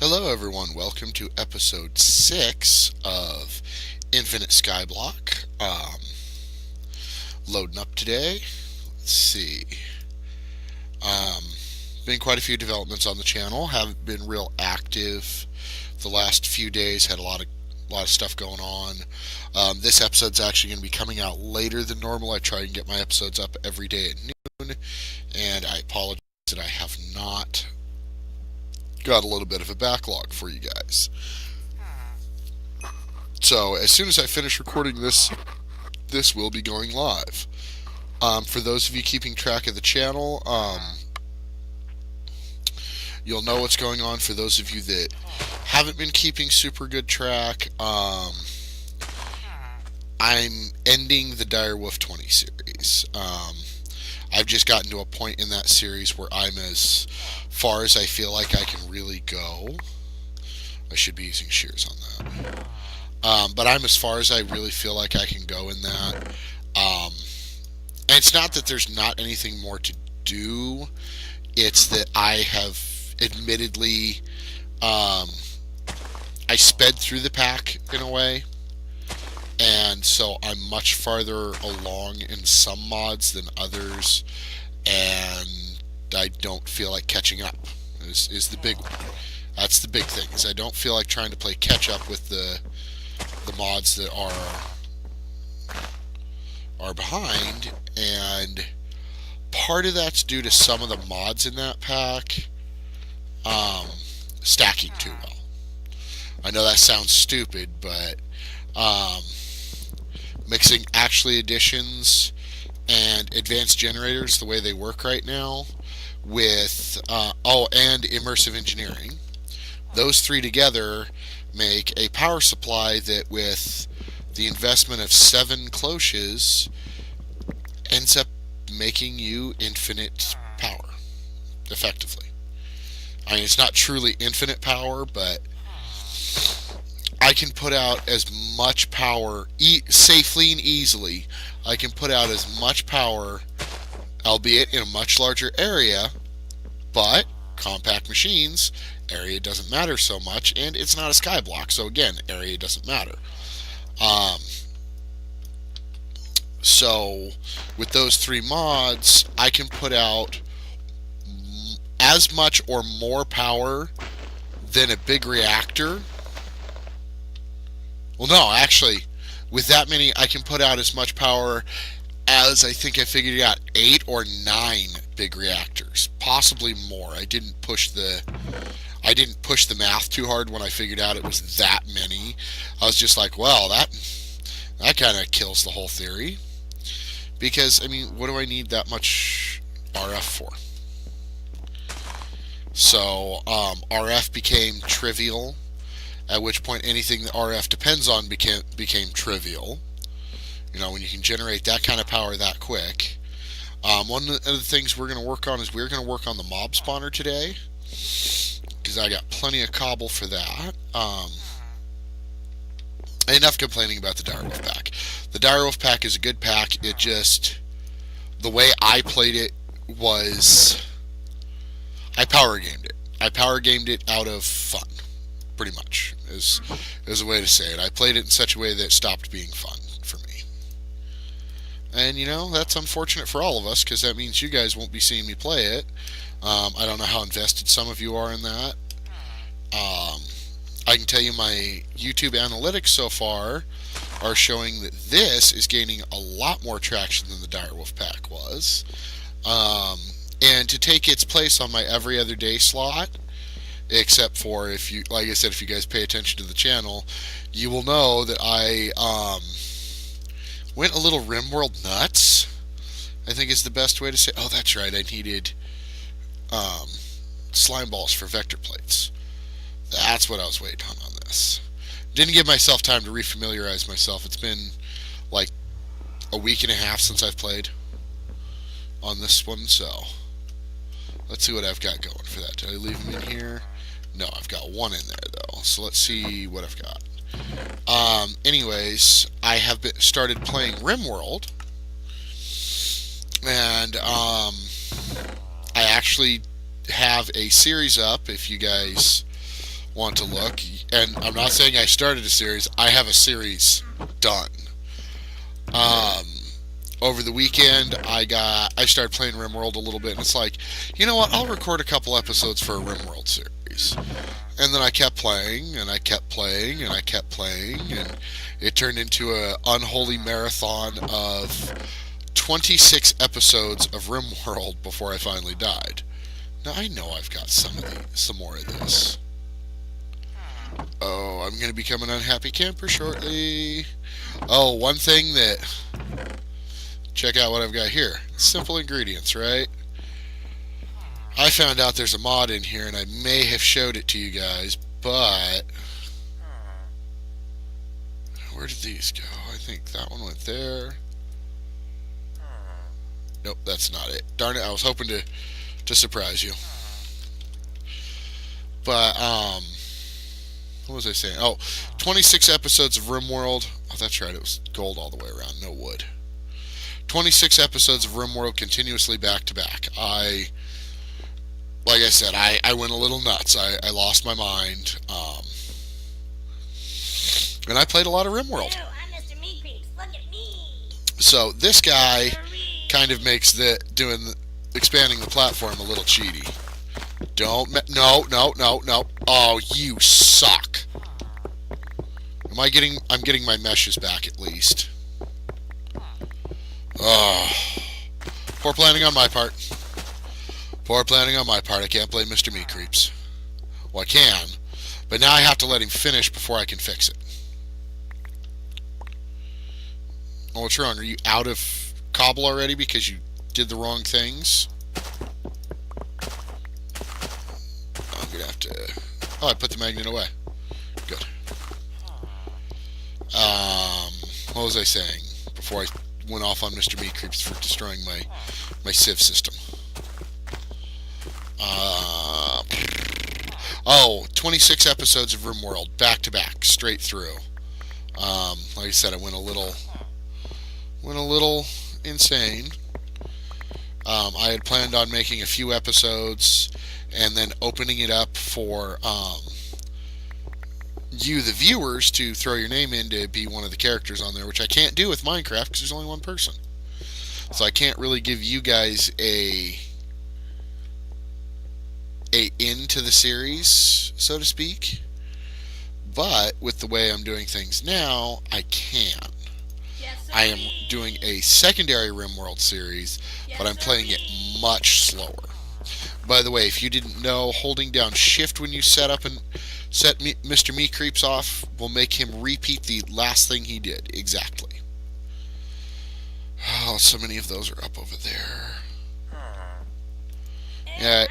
Hello everyone, welcome to episode 6 of NFINIT Skyblock. Loading up today. Let's see. Um, Been quite a few developments on the channel. Haven't been real active the last few days. Had a lot of stuff going on. This episode's actually going to be coming out later than normal. I try and get my episodes up every day at noon, and I apologize that I have not got a little bit of a backlog for you guys. So as soon as I finish recording this will be going live. For those of you keeping track of the channel, you'll know what's going on. For those of you that haven't been keeping super good track, I'm ending the Direwolf 20 series. I've just gotten to a point in that series where I'm as far as I feel like I can really go. I should be using shears on that. But I'm as far as I really feel like I can go in that. And it's not that there's not anything more to do. It's that I have admittedly, I sped through the pack in a way. And so I'm much farther along in some mods than others, and I don't feel like catching up is the big one. That's the big thing, is I don't feel like trying to play catch up with the mods that are behind, and part of that's due to some of the mods in that pack stacking too well. I know that sounds stupid, but mixing actually additions and advanced generators the way they work right now with and immersive engineering, those three together make a power supply that, with the investment of 7 cloches, ends up making you infinite power effectively. I mean, it's not truly infinite power, but I can put out as much power safely and easily. I can put out as much power, albeit in a much larger area, but compact machines, area doesn't matter so much, and it's not a skyblock, so again, area doesn't matter. So with those 3 mods, I can put out as much or more power than a big reactor. Well, no, actually, with that many, I can put out as much power as, I think I figured out, 8 or 9 big reactors, possibly more. I didn't push the math too hard when I figured out it was that many. I was just like, well, that kind of kills the whole theory, because I mean, what do I need that much RF for? So RF became trivial, at which point anything that RF depends on became trivial. You know, when you can generate that kind of power that quick. One of the things we're going to work on is we're going to work on the mob spawner today, because I got plenty of cobble for that. Enough complaining about the Direwolf pack. The Direwolf pack is a good pack. It just, the way I played it was, I power gamed it. I power gamed it out of fun, pretty much, is a way to say it. I played it in such a way that it stopped being fun for me. And, you know, that's unfortunate for all of us, because that means you guys won't be seeing me play it. I don't know how invested some of you are in that. I can tell you my YouTube analytics so far are showing that this is gaining a lot more traction than the Direwolf pack was. And to take its place on my every other day slot, except for, if you, like I said, if you guys pay attention to the channel, you will know that I went a little RimWorld nuts, I think is the best way to say. Oh, that's right, I needed slime balls for vector plates. That's what I was waiting on this. Didn't give myself time to refamiliarize myself. It's been like a week and a half since I've played on this one, so let's see what I've got going for that. Did I leave them in here? No, I've got 1 in there though, so let's see what I've got. Anyways, I have started playing RimWorld, and I actually have a series up, if you guys want to look, and I'm not saying I started a series, I have a series done. Um, Over the weekend, I started playing RimWorld a little bit, and it's like, you know what? I'll record a couple episodes for a RimWorld series, and then I kept playing, and I kept playing, and I kept playing, and it turned into a unholy marathon of 26 episodes of RimWorld before I finally died. Now I know I've got some more of this. Oh, I'm going to become an unhappy camper shortly. Oh, one thing that... Check out what I've got here. Simple ingredients, right? I found out there's a mod in here, and I may have showed it to you guys, but... Where did these go? I think that one went there. Nope, that's not it. Darn it, I was hoping to surprise you. But, what was I saying? Oh, 26 episodes of RimWorld. Oh, that's right, it was gold all the way around, no wood. 26 episodes of RimWorld continuously back to back. Like I said, I went a little nuts. I lost my mind. And I played a lot of RimWorld. Hello, I'm Mr. Meat Creeps. Look at me. So this guy kind of makes expanding the platform a little cheaty. No. Oh, you suck. I'm getting my meshes back at least. Oh, poor planning on my part. Poor planning on my part. I can't blame Mr. Meat Creeps. Well, I can, but now I have to let him finish before I can fix it. Oh, what's wrong? Are you out of cobble already because you did the wrong things? I'm gonna have to... Oh, I put the magnet away. Good. What was I saying before I went off on Mr. Meat Creeps for destroying my sieve system? 26 episodes of RimWorld, back to back, straight through. Like I said, I went a little insane. I had planned on making a few episodes and then opening it up for you, the viewers, to throw your name in to be one of the characters on there, which I can't do with Minecraft because there's only one person. So I can't really give you guys a into the series, so to speak. But with the way I'm doing things now, I can. Yes, I am doing a secondary RimWorld series, but I'm playing it much slower. By the way, if you didn't know, holding down Shift when you set Mr. Meat Creeps off will make him repeat the last thing he did. Exactly. Oh, so many of those are up over there. Yeah,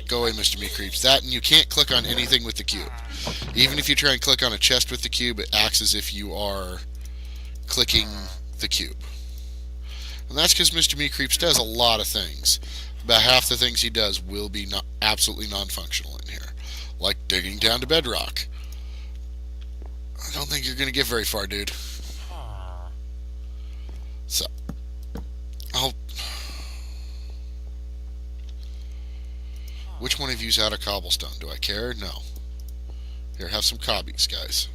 go away, Mr. Meat Creeps. That, and you can't click on anything with the cube. Even if you try and click on a chest with the cube, it acts as if you are clicking the cube. And that's because Mr. Meat Creeps does a lot of things. About half the things he does will be absolutely non-functional in here. Like digging down to bedrock. I don't think you're going to get very far, dude. So, which one of you's out of cobblestone? Do I care? No. Here, have some cobbies, guys.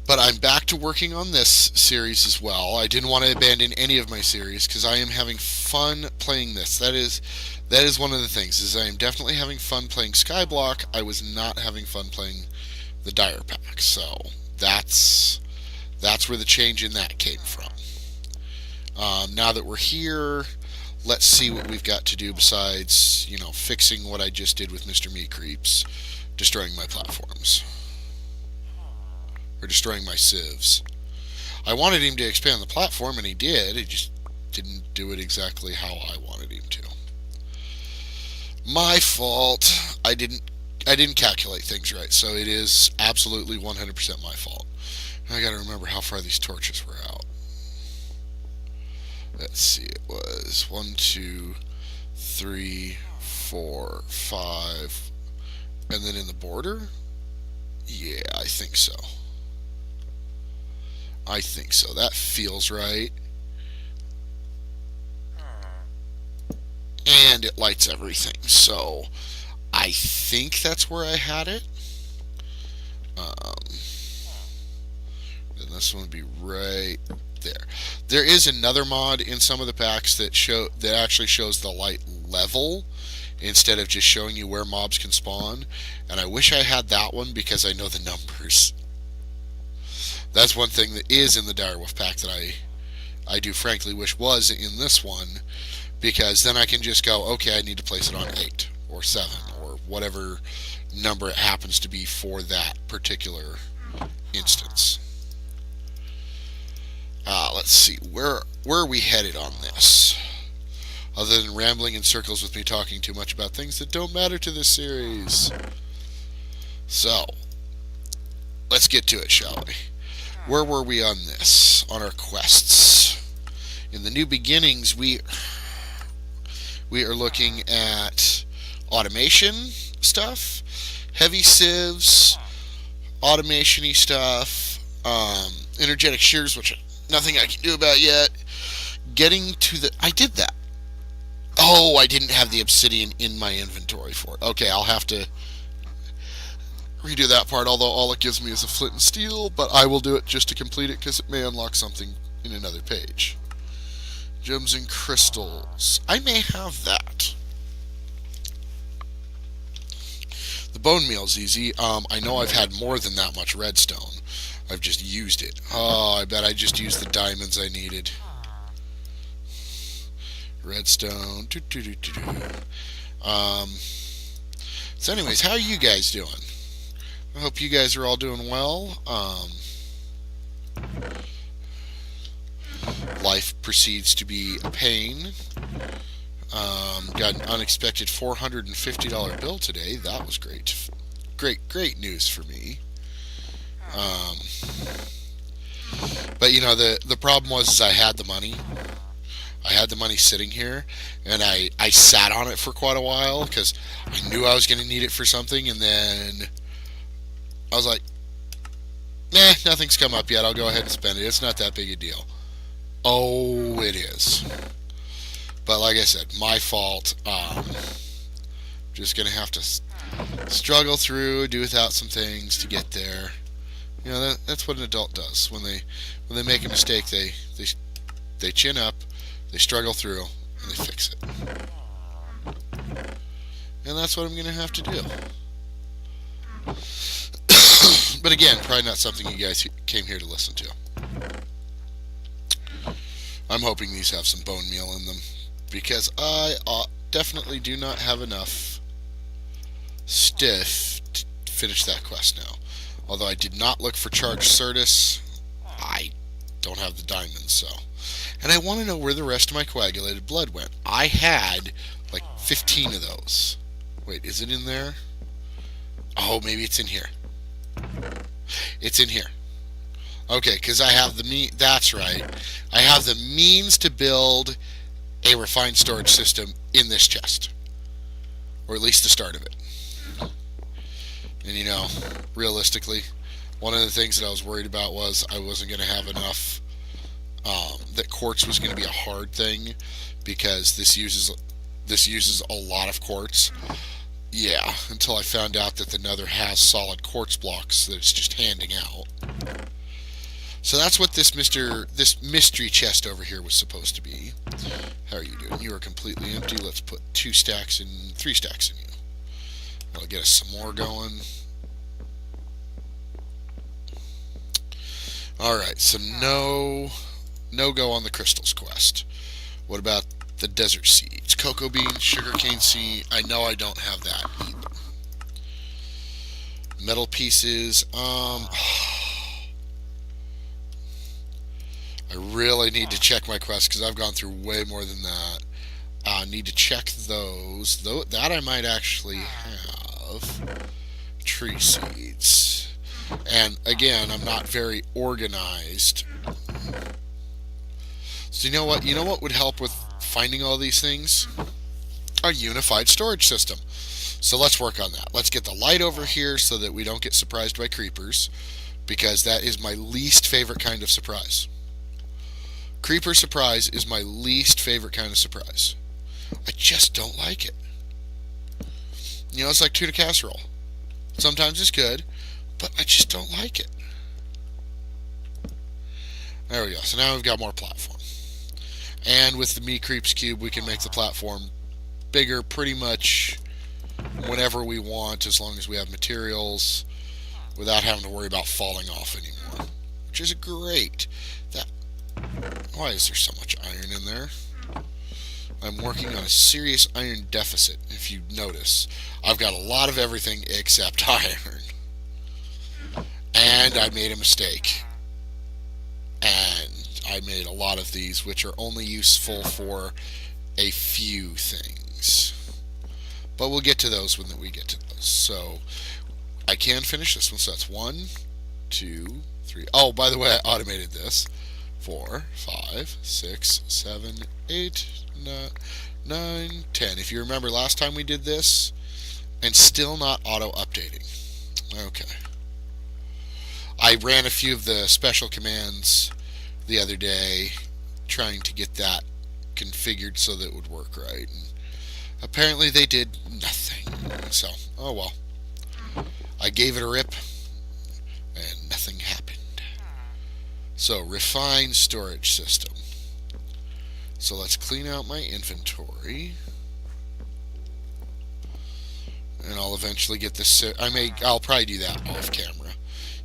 But I'm back to working on this series as well. I didn't want to abandon any of my series because I am having fun playing this. That is one of the things, is I am definitely having fun playing Skyblock. I was not having fun playing the Dire Pack. So that's where the change in that came from. Now that we're here, let's see what we've got to do besides, fixing what I just did with Mr. Meat Creeps, destroying my platforms. Or destroying my sieves. I wanted him to expand the platform, and he did. He just didn't do it exactly how I wanted him to. My fault. I didn't calculate things right, so it is absolutely 100% my fault. I gotta remember how far these torches were out. Let's see, it was 1, 2, 3, 4, 5, and then in the border? Yeah, I think so. That feels right. and it lights everything. So I think that's where I had it. And this one would be right there. There is another mod in some of the packs that actually shows the light level instead of just showing you where mobs can spawn. And I wish I had that one because I know the numbers. That's one thing that is in the Direwolf pack that I do frankly wish was in this one, because then I can just go, okay, I need to place it on 8 or 7 or whatever number it happens to be for that particular instance. Let's see, where are we headed on this? Other than rambling in circles with me talking too much about things that don't matter to this series. So, let's get to it, shall we? Where were we on this? On our quests. In the new beginnings, we are looking at automation stuff, heavy sieves, automation-y stuff, energetic shears, which nothing I can do about yet. Getting to the... I did that. Oh, I didn't have the obsidian in my inventory for it. Okay, I'll have to redo that part, although all it gives me is a flint and steel, but I will do it just to complete it because it may unlock something in another page. Gems and crystals. I may have that. The bone meal's easy. I know I've had more than that much redstone. I've just used it. Oh, I bet I just used the diamonds I needed. Redstone. So anyways, how are you guys doing? I hope you guys are all doing well. Life proceeds to be a pain. Got an unexpected $450 bill today. That was great. Great news for me. But you know, the problem was I had the money. I had the money sitting here, and I sat on it for quite a while because I knew I was going to need it for something, and then I was like, nah, nothing's come up yet. I'll go ahead and spend it. It's not that big a deal. Oh, it is. But like I said, my fault. Just going to have to struggle through, do without some things to get there. You know, that's what an adult does. When they make a mistake, they chin up, they struggle through, and they fix it. And that's what I'm going to have to do. But again, probably not something you guys came here to listen to. I'm hoping these have some bone meal in them, because I definitely do not have enough stiff to finish that quest now. Although I did not look for charged Certus, I don't have the diamonds, so. And I want to know where the rest of my coagulated blood went. I had like 15 of those. Wait, is it in there? Oh, maybe it's in here. It's in here. Okay, because I have the that's right. I have the means to build a refined storage system in this chest. Or at least the start of it. And you know, realistically, one of the things that I was worried about was I wasn't going to have enough, that quartz was going to be a hard thing, because this uses a lot of quartz. Yeah, until I found out that the Nether has solid quartz blocks that it's just handing out. So that's what this mystery chest over here was supposed to be. How are you doing? You are completely empty. Let's put 3 stacks in you. That'll get us some more going. Alright, so no go on the crystals quest. What about the desert seeds? Cocoa beans, sugarcane seed. I know I don't have that either. Metal pieces. I really need to check my quest because I've gone through way more than that. I need to check those. That I might actually have. Tree seeds. And again, I'm not very organized. So you know what? You know what would help with finding all these things? A unified storage system. So let's work on that. Let's get the light over here so that we don't get surprised by creepers, because that is my least favorite kind of surprise. Creeper surprise is my least favorite kind of surprise. I just don't like it. You know, it's like tuna casserole. Sometimes it's good, but I just don't like it. There we go. So now we've got more platform. And with the Me Creeps cube, we can make the platform bigger pretty much whenever we want, as long as we have materials, without having to worry about falling off anymore, which is great. Why is there so much iron in there? I'm working on a serious iron deficit. If you notice, I've got a lot of everything except iron, and I made a mistake, and I made a lot of these which are only useful for a few things, but we'll get to those when we get to those. So I can finish this one. So that's 1, 2, 3. Oh, by the way, I automated this. 4, 5, 6, 7, 8, 9, 10. If you remember last time we did this, and still not auto updating. Okay. I ran a few of the special commands the other day trying to get that configured so that it would work right. And apparently they did nothing. So, oh well. I gave it a rip and nothing happened. So, refine storage system. So let's clean out my inventory. And I'll eventually get this. I'll probably do that off camera.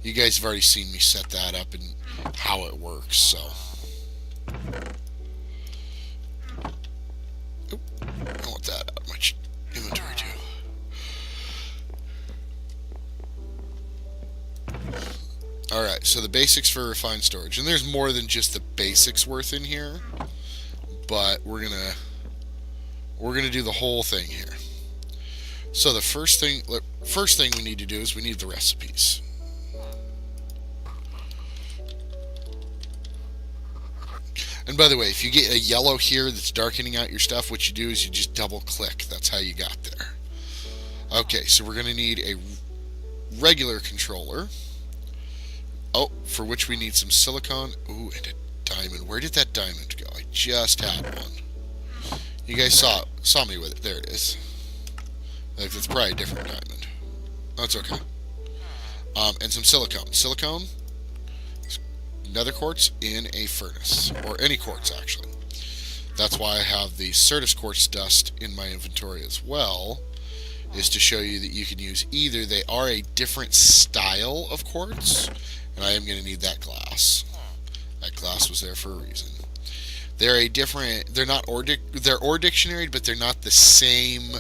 You guys have already seen me set that up and how it works, so. Oop, I want that out of my inventory too. Alright, so the basics for refined storage. And there's more than just the basics worth in here, but we're gonna do the whole thing here. So the first thing we need to do is we need the recipes. And by the way, if you get a yellow here that's darkening out your stuff, what you do is you just double click. That's how you got there. Okay, so we're going to need a regular controller. Oh, for which we need some silicon. Ooh, and a diamond. Where did that diamond go? I just had one. You guys saw me with it. There it is. Like, it's probably a different diamond. That's okay. And some silicone. Silicone, nether quartz in a furnace, or any quartz actually. That's why I have the Certus quartz dust in my inventory as well, is to show you that you can use either. They are a different style of quartz, and I am going to need that glass. That glass was there for a reason. They're a different. They're not they're ore dictionary, but they're not the same.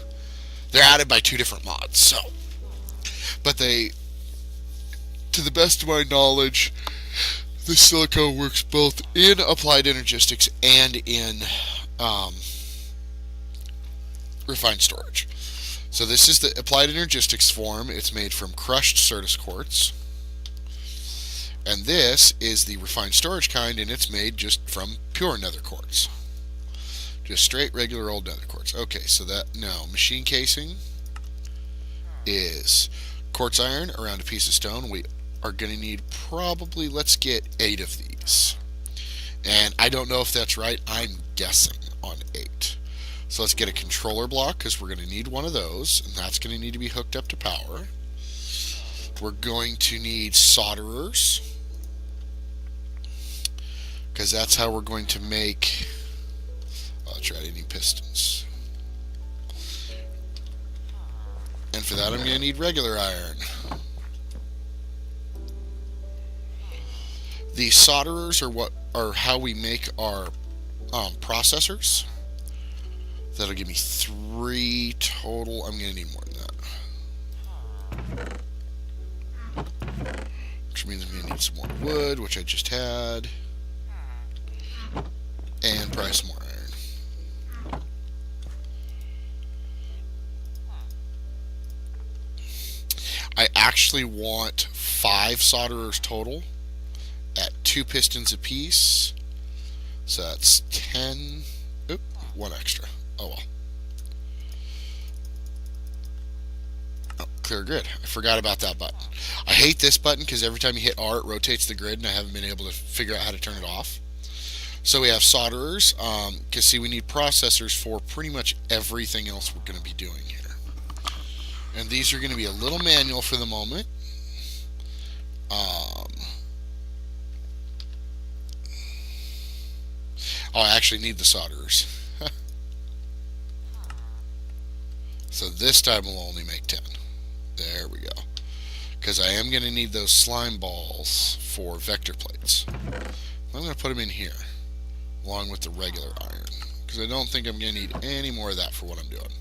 They're added by 2 different mods. So, but they, to the best of my knowledge, the silicone works both in applied energistics and in refined storage. So this is the applied energistics form. It's made from crushed Certus quartz. And this is the refined storage kind, and it's made just from pure nether quartz. Just straight, regular old nether quartz. Okay, so that, now, machine casing is quartz iron around a piece of stone. We are going to need probably, let's get 8 of these. And I don't know if that's right. I'm guessing on 8. So let's get a controller block, because we're going to need one of those, and that's going to need to be hooked up to power. We're going to need solderers, because that's how we're going to make... That's right, I need pistons. And for that I'm going to need regular iron. The solderers are how we make our processors. That'll give me 3 total. I'm going to need more than that. Which means I'm going to need some more wood, which I just had. And probably some more iron. I actually want 5 solderers total at 2 pistons apiece. So that's 10. Oop, 1 extra. Oh well. Oh, clear grid. I forgot about that button. I hate this button because every time you hit R, it rotates the grid, and I haven't been able to figure out how to turn it off. So we have solderers, because see, we need processors for pretty much everything else we're going to be doing here. And these are going to be a little manual for the moment. Oh, I actually need the solderers. So this time we'll only make 10. There we go. Because I am going to need those slime balls for vector plates. I'm going to put them in here, along with the regular iron. Because I don't think I'm going to need any more of that for what I'm doing.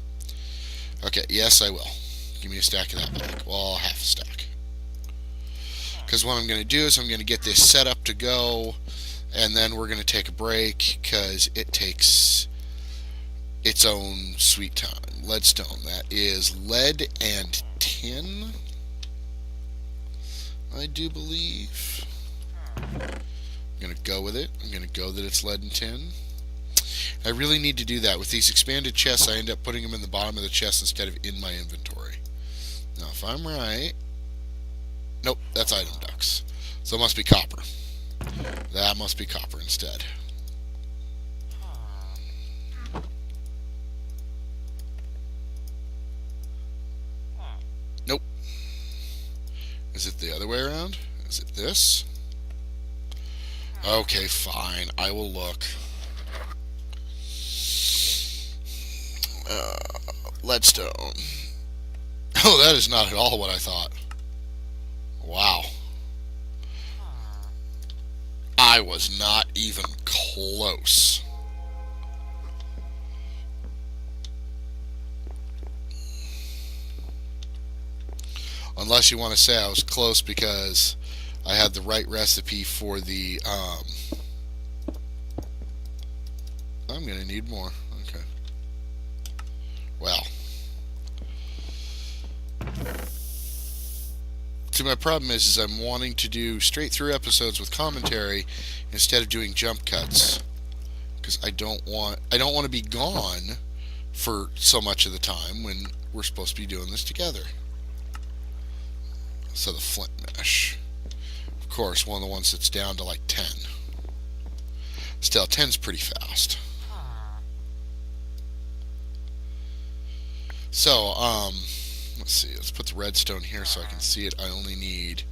Okay, yes I will. Give me a stack of that back. Well, half a stack. Because what I'm going to do is I'm going to get this set up to go, and then we're going to take a break, because it takes its own sweet time. Leadstone, that is lead and tin, I do believe. I'm going to go with it. I'm going to go that it's lead and tin. I really need to do that. With these expanded chests, I end up putting them in the bottom of the chest instead of in my inventory. Now, if I'm right... Nope, that's item ducts. So it must be copper. That must be copper instead. Nope. Is it the other way around? Is it this? Okay, fine. I will look. Leadstone. Oh, that is not at all what I thought. Wow. I was not even close. Unless you want to say I was close because I had the right recipe for the, I'm going to need more. Okay. Well. See, my problem is I'm wanting to do straight through episodes with commentary instead of doing jump cuts, because I don't want to be gone for so much of the time when we're supposed to be doing this together. So the flint mesh, of course, one of the ones that's down to like 10. Still, 10's pretty fast. So, let's see. Let's put the redstone here so I can see it. I only need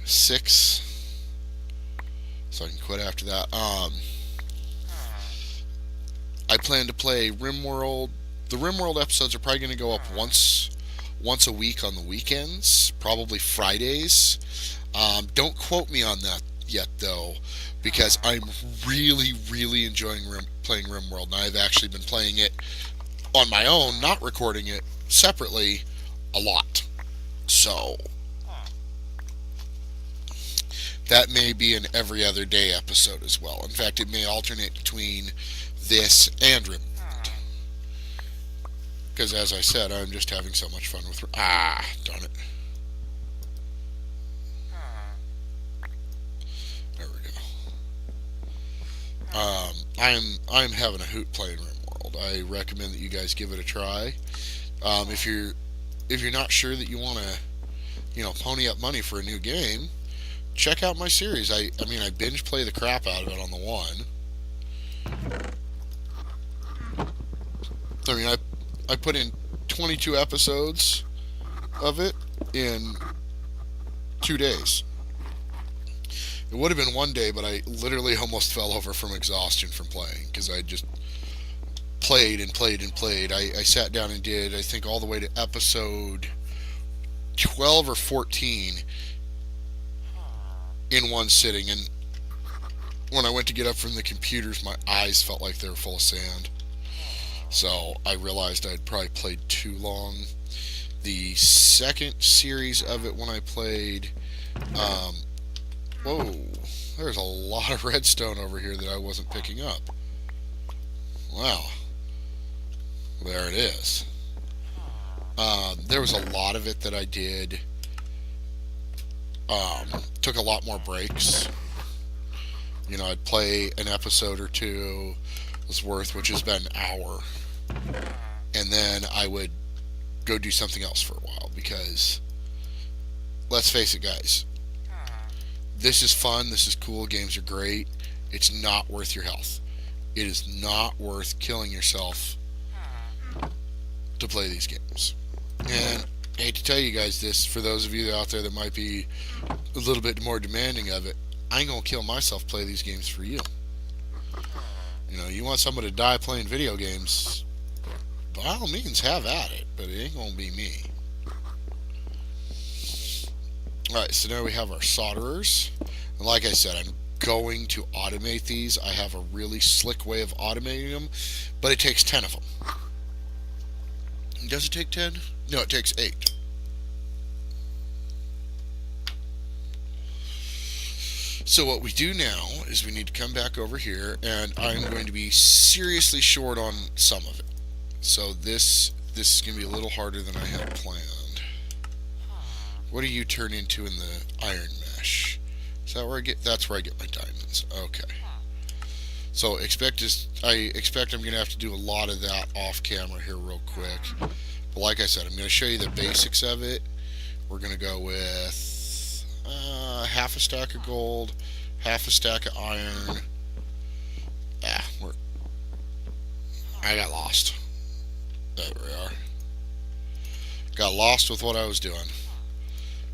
6, so I can quit after that. I plan to play RimWorld. The RimWorld episodes are probably going to go up once a week on the weekends, probably Fridays. Don't quote me on that yet, though, because I'm really enjoying playing RimWorld, and I've actually been playing it on my own, not recording it separately, a lot. So that may be an every other day episode as well. In fact, it may alternate between this and RimWorld. Because, as I said, I'm just having so much fun with... darn it. There we go. I'm having a hoot playing RimWorld. I recommend that you guys give it a try. If you're not sure that you want to, pony up money for a new game, check out my series. I binge play the crap out of it on the one. I put in 22 episodes of it in 2 days. It would have been 1 day, but I literally almost fell over from exhaustion from playing, because I just played and played and played. I sat down and did, I think, all the way to episode 12 or 14 in one sitting, and when I went to get up from the computers, my eyes felt like they were full of sand. So I realized I'd probably played too long. The second series of it, when I played, whoa, there's a lot of redstone over here that I wasn't picking up. Wow. There it is. There was a lot of it that I did. Took a lot more breaks. I'd play an episode or two worth, which has been an hour, and then I would go do something else for a while, because let's face it, guys, this is fun, this is cool, games are great. It's not worth your health. It is not worth killing yourself to play these games. And I hate to tell you guys this, for those of you out there that might be a little bit more demanding of it, I ain't gonna kill myself play these games for you. You know, you want someone to die playing video games, by all means have at it, but it ain't gonna be me. Alright, so now we have our solderers. And like I said, I'm going to automate these. I have a really slick way of automating them, but it takes 10 of them. Does it take 10? No, it takes 8. So what we do now is we need to come back over here, and I'm going to be seriously short on some of it. So this is going to be a little harder than I had planned. What do you turn into in the iron mesh? Is that where I get? That's where I get my diamonds. Okay. So I expect I'm going to have to do a lot of that off camera here real quick. But like I said, I'm going to show you the basics of it. We're going to go with half a stack of gold, half a stack of iron. I got lost. There we are. Got lost with what I was doing.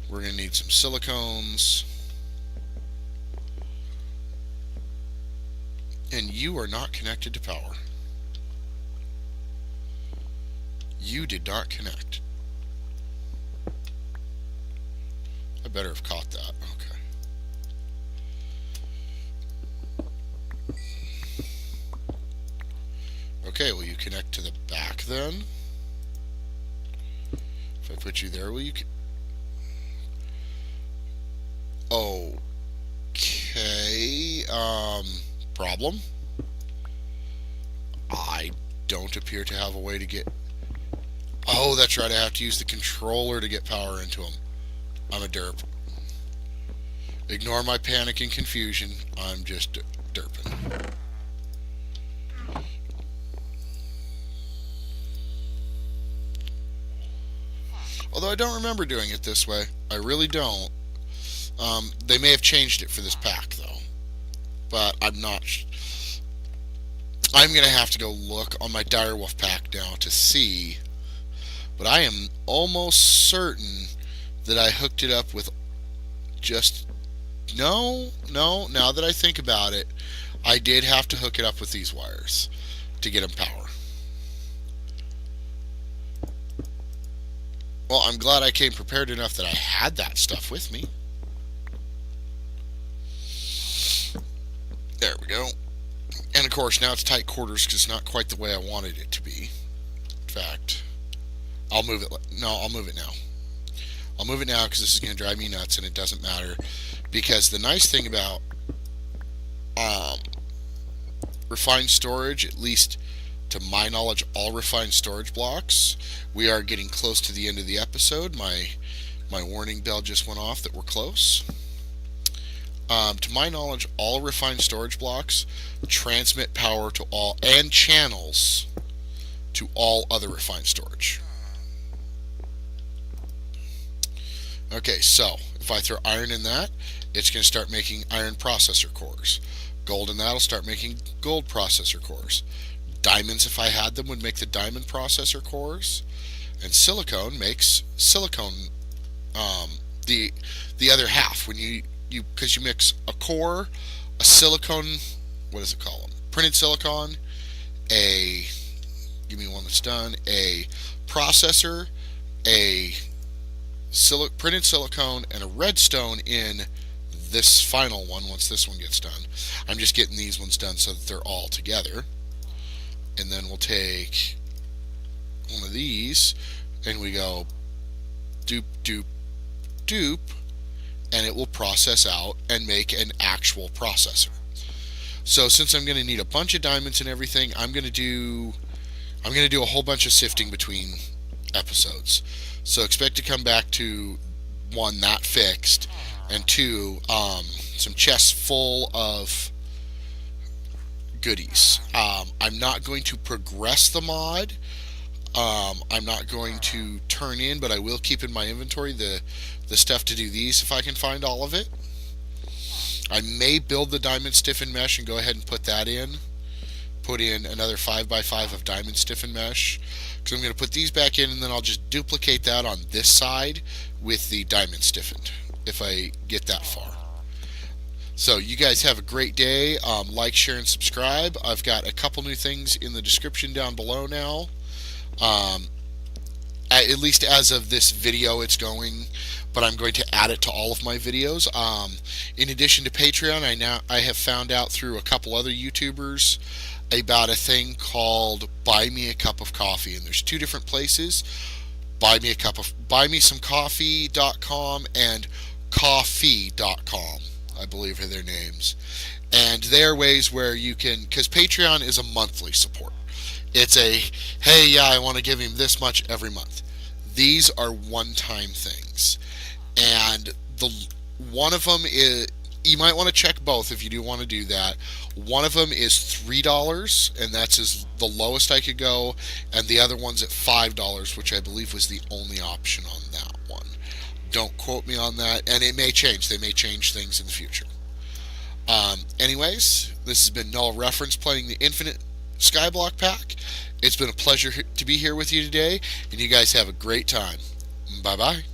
We're going to need some silicones. And you are not connected to power. You did not connect. I better have caught that. Okay. Okay, will you connect to the back then? If I put you there, will you... Okay, problem? I don't appear to have a way to get... Oh, that's right, I have to use the controller to get power into them. I'm a derp. Ignore my panic and confusion. I'm just derping. Although I don't remember doing it this way. I really don't. They may have changed it for this pack, though. But I'm not... I'm going to have to go look on my Direwolf pack now to see. But I am almost certain that I hooked it up with just... No, now that I think about it, I did have to hook it up with these wires to get them power. Well, I'm glad I came prepared enough that I had that stuff with me. There we go. And of course, now it's tight quarters because it's not quite the way I wanted it to be. In fact, I'll move it. No, I'll move it now. I'll move it now because this is going to drive me nuts, and it doesn't matter. Because the nice thing about refined storage, at least to my knowledge, all refined storage blocks, we are getting close to the end of the episode. My warning bell just went off that we're close. To my knowledge, all refined storage blocks transmit power to all and channels to all other refined storage. Okay, so if I throw iron in that, it's going to start making iron processor cores. Gold in that will start making gold processor cores. Diamonds, if I had them, would make the diamond processor cores. And silicone makes silicone, the other half. When because you mix a core, a silicone, what does it call them? Printed silicon, give me one that's done, a processor, a printed silicone, and a redstone in this final one once this one gets done. I'm just getting these ones done so that they're all together. And then we'll take one of these and we go doop, doop, doop, and it will process out and make an actual processor. So since I'm going to need a bunch of diamonds and everything, I'm going to do a whole bunch of sifting between episodes. So expect to come back to one, that fixed, and two, some chests full of goodies. I'm not going to progress the mod. I'm not going to turn in, but I will keep in my inventory the stuff to do these if I can find all of it. I may build the diamond stiffened mesh and go ahead and put that in. Put in another 5x5 of diamond stiffened mesh, because I'm going to put these back in, and then I'll just duplicate that on this side with the diamond stiffened if I get that far. So you guys have a great day. Like, share, and subscribe. I've got a couple new things in the description down below now. At least as of this video it's going, but I'm going to add it to all of my videos. In addition to Patreon, I have found out through a couple other YouTubers about a thing called Buy Me a Cup of Coffee, and there's two different places: buymeacoffee.com and coffee.com, I believe are their names. And they're ways where you can, because Patreon is a monthly support. It's a, hey, yeah, I want to give him this much every month. These are one-time things, and one of them is, you might want to check both if you do want to do that. One of them is $3, and that's the lowest I could go, and the other one's at $5, which I believe was the only option on that one. Don't quote me on that, and it may change. They may change things in the future. Anyways, this has been NulReference playing the NFINIT Skyblock pack. It's been a pleasure to be here with you today, and you guys have a great time. Bye-bye.